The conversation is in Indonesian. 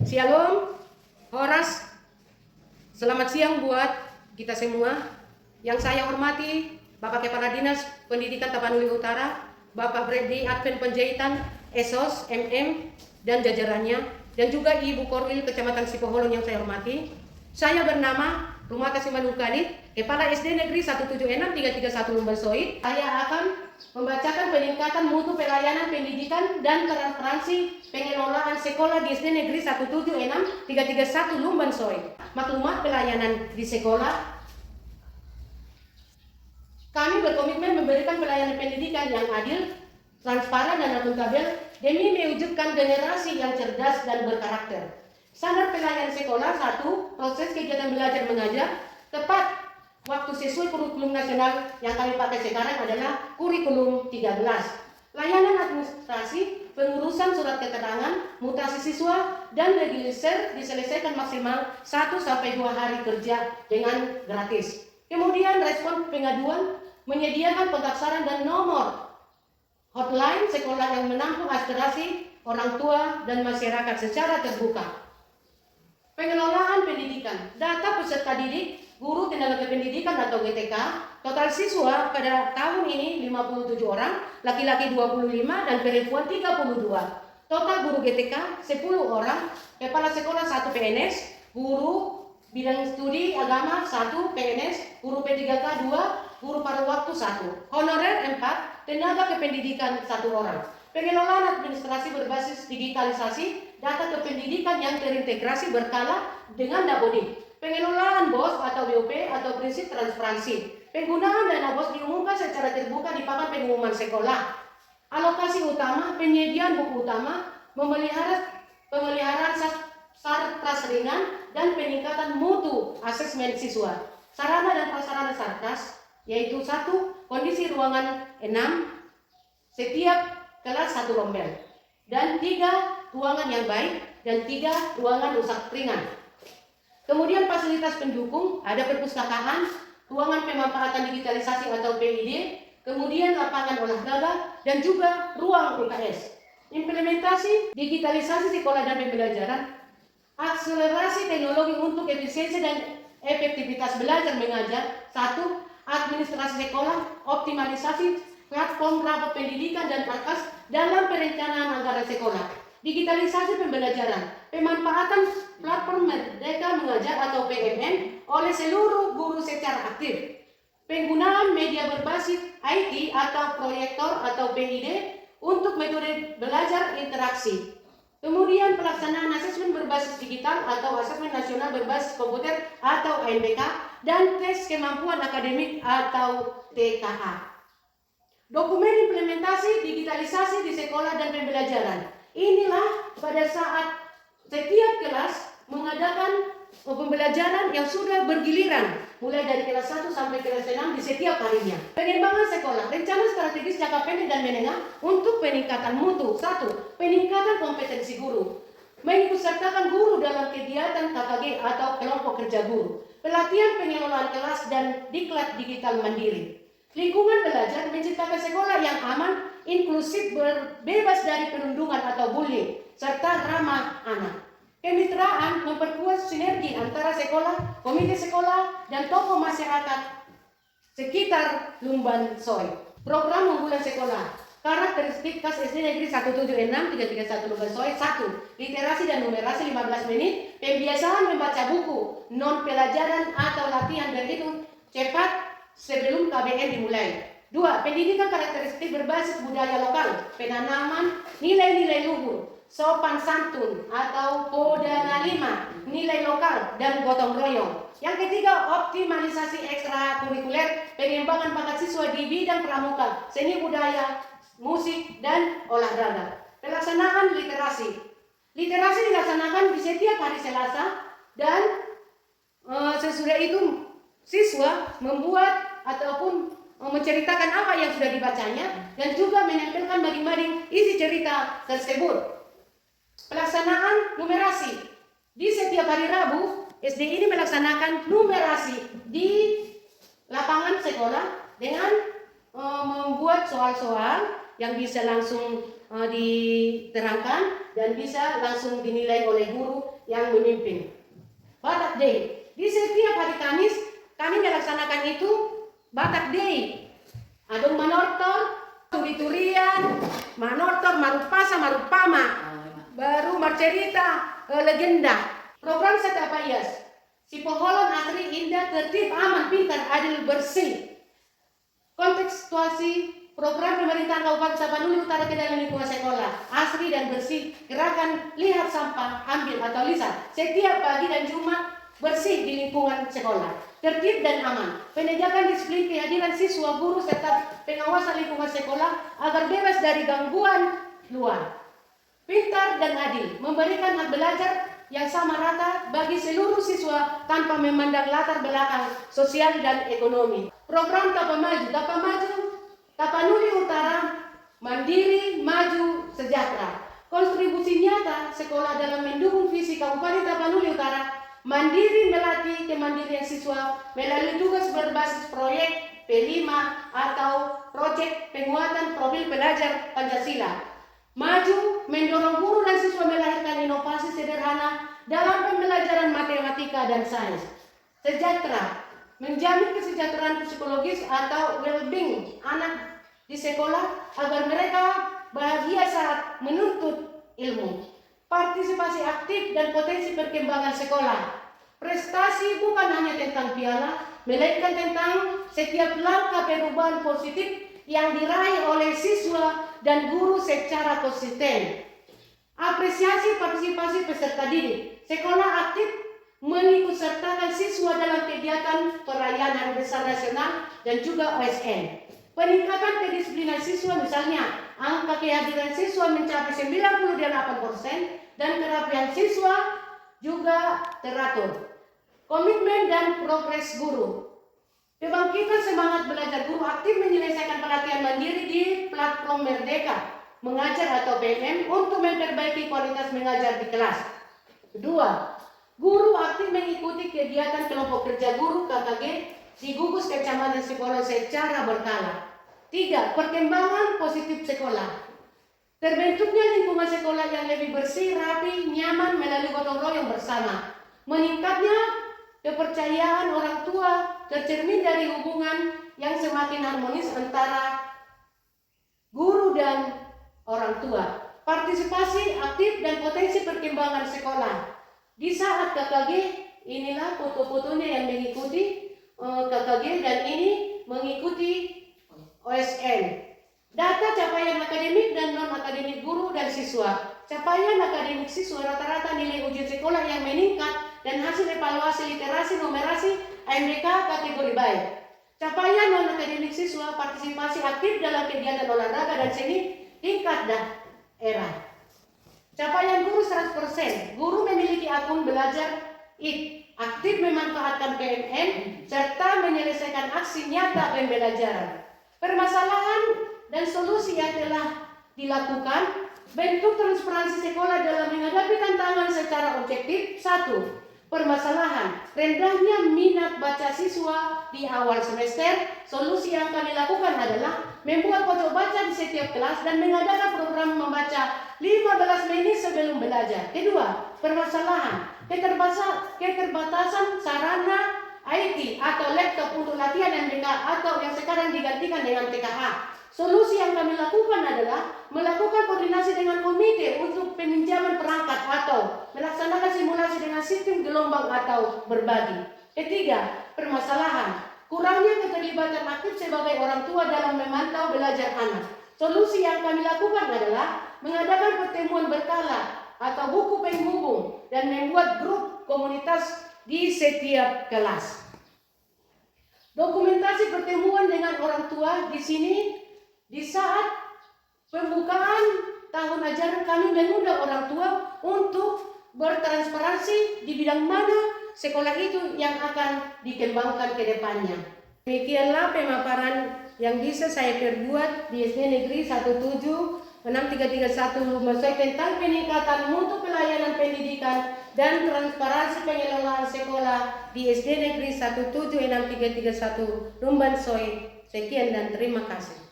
Shalom, Horas, selamat siang buat kita semua. Yang saya hormati Bapak Kepala Dinas Pendidikan Tapanuli Utara, Bapak Freddy Advent Penjahitan, Esos, MM, dan jajarannya, dan juga Ibu Korwil Kecamatan Sipoholon yang saya hormati. Saya bernama Rumata Simanungkalit, Kepala SD Negeri 176-331 Lumban Soid. Saya akan membacakan peningkatan mutu pelayanan pendidikan dan transparansi pengelolaan sekolah di SD Negeri 176-331 Lumban Soid. Maklumat pelayanan di sekolah. Kami berkomitmen memberikan pelayanan pendidikan yang adil, transparan dan akuntabel demi mewujudkan generasi yang cerdas dan berkarakter. Standar pelayanan sekolah 1. Proses kegiatan belajar mengajar tepat waktu sesuai kurikulum nasional yang kami pakai sekarang adalah kurikulum 13. Layanan administrasi, pengurusan surat keterangan, mutasi siswa, dan legaliser diselesaikan maksimal 1-2 hari kerja dengan gratis. Kemudian respon pengaduan, menyediakan pendaftaran dan nomor hotline sekolah yang menampung aspirasi orang tua dan masyarakat secara terbuka. Pengelolaan pendidikan, data peserta didik, guru tenaga kependidikan atau GTK, total siswa pada tahun ini 57 orang, laki-laki 25 dan perempuan 32. Total guru GTK 10 orang, kepala sekolah 1 PNS, guru bidang studi agama 1 PNS, guru P3K 2, guru paruh waktu 1, honorer 4, tenaga kependidikan 1 orang. Pengelolaan administrasi berbasis digitalisasi, data kependidikan yang terintegrasi berkala dengan Dapodik. Pengelolaan BOS atau BOP atau prinsip transparansi. Penggunaan dana BOS diumumkan secara terbuka di papan pengumuman sekolah. Alokasi utama, penyediaan buku utama, pemeliharaan sarkas ringan, dan peningkatan mutu asesmen siswa. Sarana dan prasarana sarkas, yaitu 1. Kondisi ruangan 6, setiap kelas 1 rombel, dan 3. Ruangan yang baik, dan 3. Ruangan rusak ringan. Kemudian fasilitas pendukung, ada perpustakaan, ruangan pemanfaatan digitalisasi atau PID, kemudian lapangan olahraga, dan juga ruang UKS. Implementasi digitalisasi sekolah dan pembelajaran, akselerasi teknologi untuk efisiensi dan efektivitas belajar mengajar. 1. Administrasi sekolah, optimalisasi platform rapor pendidikan dan markas dalam perencanaan anggaran sekolah. Digitalisasi pembelajaran, pemanfaatan platform Merdeka Mengajar atau PMM oleh seluruh guru secara aktif. Penggunaan media berbasis IT atau proyektor atau PID untuk metode belajar interaksi. Kemudian pelaksanaan asesmen berbasis digital atau asesmen nasional berbasis komputer atau ANBK dan tes kemampuan akademik atau TKA. Dokumen implementasi digitalisasi di sekolah dan pembelajaran. Inilah pada saat setiap kelas mengadakan pembelajaran yang sudah bergiliran, mulai dari kelas 1 sampai kelas 6 di setiap harinya. Pengembangan sekolah, rencana strategis jangka pendek dan menengah untuk peningkatan mutu. 1. Peningkatan kompetensi guru, mengikutsertakan guru dalam kegiatan KKG atau kelompok kerja guru, pelatihan pengelolaan kelas dan diklat digital mandiri. Lingkungan belajar, menciptakan sekolah yang aman, inklusif, bebas dari perundungan atau bullying, serta ramah anak. Kemitraan, memperkuat sinergi antara sekolah, komite sekolah, dan tokoh masyarakat sekitar Lumban Soid. Program unggulan sekolah, karakteristik KAS SD Negeri 176-331 Lumban Soid. 1. Literasi dan numerasi 15 menit, pembiasaan membaca buku, non pelajaran atau latihan berhitung cepat sebelum KBM dimulai. 2. Pendidikan karakteristik berbasis budaya lokal, penanaman nilai-nilai luhur, sopan santun atau Kodana 5, nilai lokal dan gotong royong. Yang ketiga, optimalisasi ekstrakurikuler, pengembangan bakat siswa di bidang pramuka, seni budaya, musik, dan olahraga. Pelaksanaan literasi. Literasi dilaksanakan di setiap hari Selasa dan sesudah itu siswa membuat ataupun menceritakan apa yang sudah dibacanya dan juga menempelkan mading-mading isi cerita tersebut. Pelaksanaan numerasi. Di setiap hari Rabu, SD ini melaksanakan numerasi di lapangan sekolah dengan membuat soal-soal yang bisa langsung diterangkan dan bisa langsung dinilai oleh guru yang memimpin. Batak Day. Di setiap hari Kamis kami melaksanakan itu Batak Day. Adong manortor, turi-turian, manortor, marupasa, marupama, baru marcerita, legenda. Program setiap ayas. Si Poholon asri, indah, tertib, aman, pintar, adil, bersih. Kontekstuasi program pemerintahan Kabupaten Tapanuli Utara ke dalam lingkungan sekolah, asri dan bersih. Gerakan lihat sampah, ambil atau lisan setiap pagi dan Jumat, bersih di lingkungan sekolah, tertib dan aman. Penegakan disiplin, kehadiran siswa, guru serta pengawasan lingkungan sekolah agar bebas dari gangguan luar. Pintar dan adil, memberikan hak belajar yang sama rata bagi seluruh siswa tanpa memandang latar belakang sosial dan ekonomi. Program Tapamaju, Tapanuli Utara, mandiri, maju, sejahtera. Kontribusi nyata sekolah dalam mendukung visi Kabupaten Tapanuli Utara, mandiri melatih kemandirian siswa melalui tugas berbasis proyek P5 atau proyek penguatan profil pelajar Pancasila. Maju, mendorong guru dan siswa melahirkan inovasi sederhana dalam pembelajaran matematika dan sains. Sejahtera, menjamin kesejahteraan psikologis atau well-being anak di sekolah agar mereka bahagia saat menuntut ilmu. Partisipasi aktif dan potensi perkembangan sekolah. Prestasi bukan hanya tentang piala, melainkan tentang setiap langkah perubahan positif yang diraih oleh siswa dan guru secara konsisten. Apresiasi partisipasi peserta didik. Sekolah aktif mengikutsertakan siswa dalam kegiatan perayaan Hari Besar Nasional dan juga OSN. Peningkatan kedisiplinan siswa, misalnya angka kehadiran siswa mencapai 98% dan kerapian siswa juga teratur. Komitmen dan progres guru. Kebangkitan semangat belajar guru aktif menyelesaikan pelatihan mandiri di platform Merdeka Mengajar atau PMM untuk memperbaiki kualitas mengajar di kelas. Kedua, guru aktif mengikuti kegiatan kelompok kerja guru KKG di gugus kecamatan sekolah secara berkala. Tiga, perkembangan positif sekolah. Terbentuknya lingkungan sekolah yang lebih bersih, rapi, nyaman melalui gotong royong bersama. Meningkatnya kepercayaan orang tua tercermin dari hubungan yang semakin harmonis antara guru dan orang tua. Partisipasi aktif dan potensi perkembangan sekolah. Di saat KKG, inilah foto-fotonya yang mengikuti KKG dan ini mengikuti OSN. Data capaian akademik dan non-akademik guru dan siswa. Capaian akademik siswa rata-rata nilai ujian sekolah yang meningkat dan hasil evaluasi literasi numerasi AMDK kategori baik. Capaian non-akademik siswa partisipasi aktif dalam kegiatan olahraga dan seni tingkat daerah. Capaian guru 100%. Guru memiliki akun belajar IT, aktif memanfaatkan PMN serta menyelesaikan aksi nyata pembelajaran. Permasalahan dan solusi yang telah dilakukan. Bentuk transparansi sekolah dalam menghadapi tantangan secara objektif. 1. Permasalahan rendahnya minat baca siswa di awal semester. Solusi yang kami lakukan adalah membuat pojok baca di setiap kelas dan mengadakan program membaca 15 menit sebelum belajar. Kedua, permasalahan keterbatasan sarana IT atau laptop untuk latihan MDK atau yang sekarang digantikan dengan TKA. Solusi yang kami lakukan adalah melakukan koordinasi dengan komite untuk peminjaman perangkat atau melaksanakan simulasi dengan sistem gelombang atau berbagi. Ketiga, permasalahan kurangnya keterlibatan aktif sebagai orang tua dalam memantau belajar anak. Solusi yang kami lakukan adalah mengadakan pertemuan berkala atau buku penghubung dan membuat grup komunitas di setiap kelas. Dokumentasi pertemuan dengan orang tua di sini. Di saat pembukaan tahun ajaran kami mengundang orang tua untuk bertransparansi di bidang mana sekolah itu yang akan dikembangkan ke depannya. Demikianlah pemaparan yang bisa saya perbuat di SD Negeri 176331 Lumajang tentang peningkatan mutu pelayanan pendidikan dan transparansi pengelolaan sekolah di SD Negeri 176331 Lumban Soe. Sekian dan terima kasih.